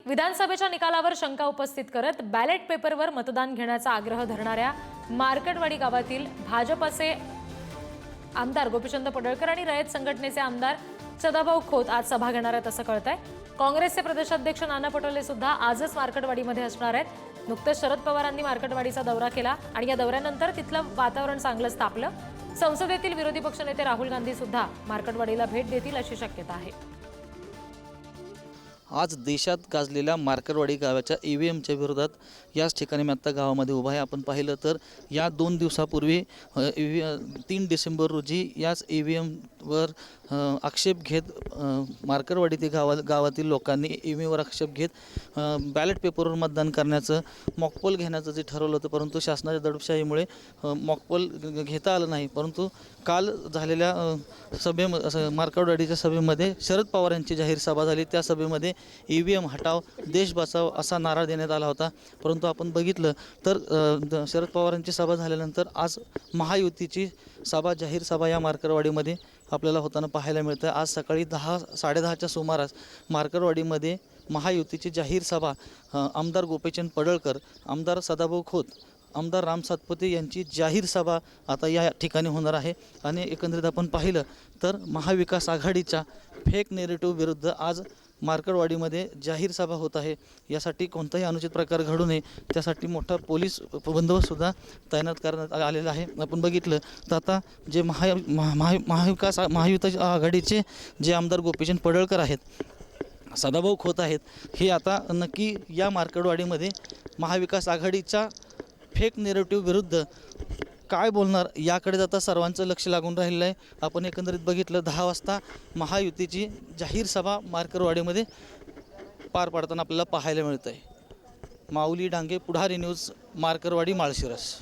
विधानसभेच्या निकालावर शंका उपस्थित करत बॅलेट पेपरवर मतदान घेण्याचा आग्रह धरणाऱ्या मार्केटवाडी गावातील भाजपचे आमदार गोपीचंद पडळकर आणि रयत संघटनेचे आमदार सदाभाऊ खोत आज सभा घेणार आहेत असं कळतंय। काँग्रेसचे प्रदेशाध्यक्ष नाना पटोले सुद्धा आजच मार्केटवाडीमध्ये असणार आहेत। नुकतेच शरद पवारांनी मार्केटवाडीचा दौरा केला आणि या दौऱ्यानंतर तिथलं वातावरण चांगलंच तापलं। संसदेतील विरोधी पक्षनेते राहुल गांधी सुद्धा मार्केटवाडीला भेट देतील अशी शक्यता आहे। आज देशात गाजलेल्या मार्केटवाडी गावाच्या ईव्हीएमच्या विरोधात याच ठिकाणी मी आत्ता गावामध्ये उभा आहे। आपण पाहिलं तर या 2 दिवसापूर्वी 3 डिसेंबर रोजी याच ईव्हीएमवर आक्षेप घेत मार्केटवाडी गावातील लोकांनी ईव्हीएमवर आक्षेप घेत बॅलेट पेपरवर मतदान करण्याचं मॉकपोल घेण्याचं जे ठरवलं होतं, परंतु शासनाच्या दडपशाहीमुळे मॉकपोल घेता आलं नाही। परंतु काल झालेल्या मार्केटवाडीच्या सभेमध्ये शरद पवार यांची जाहीर सभा झाली। त्या सभेमध्ये ईव्हीएम हटाव देश बचाव असा नारा देण्यात आला होता। परंतु आपण बघितलं तर शरद पवारांची सभा झाल्यानंतर आज महायुतीची सभा जाहीर सभा या मार्केटवाडीमध्ये आपल्याला होताना पाहायला मिळतं। आज सकाळी 10-10:30च्या सुमारास मार्केटवाडीमध्ये महायुतीची जाहीर सभा आमदार गोपीचंद पडळकर, आमदार सदाभाऊ खोत, आमदार राम सातपुते यांची जाहीर सभा आता या ठिकाणी होणार आहे। आणि एकंदरीत आपण पाहिलं तर महाविकास आघाडीच्या फेक नेरेटिव्ह विरुद्ध आज मार्केटवाडीमध्ये जाहीर सभा होत आहे। यासाठी कोणताही अनुचित प्रकार घडू नये त्यासाठी मोठा पोलीस बंदोबस्तसुद्धा तैनात करण्यात आलेला आहे। आपण बघितलं तर आता जे महायुती आघाडीचे जे आमदार गोपीचंद पडळकर आहेत, सदाभाऊ खोत आहेत, हे आता नक्की या मार्केटवाडीमध्ये महाविकास आघाडीच्या फेक नेरेटिव्ह विरुद्ध काय बोलणार याकडे आता सर्वांचं लक्ष लागून राहिलं आहे। आपण एकंदरीत बघितलं 10 वाजता महायुतीची जाहीर सभा मार्केटवाडीमध्ये पार पाडताना आपल्याला पाहायला मिळतं आहे। माऊली डांगे, पुढारी न्यूज, मार्केटवाडी, माळशिरस।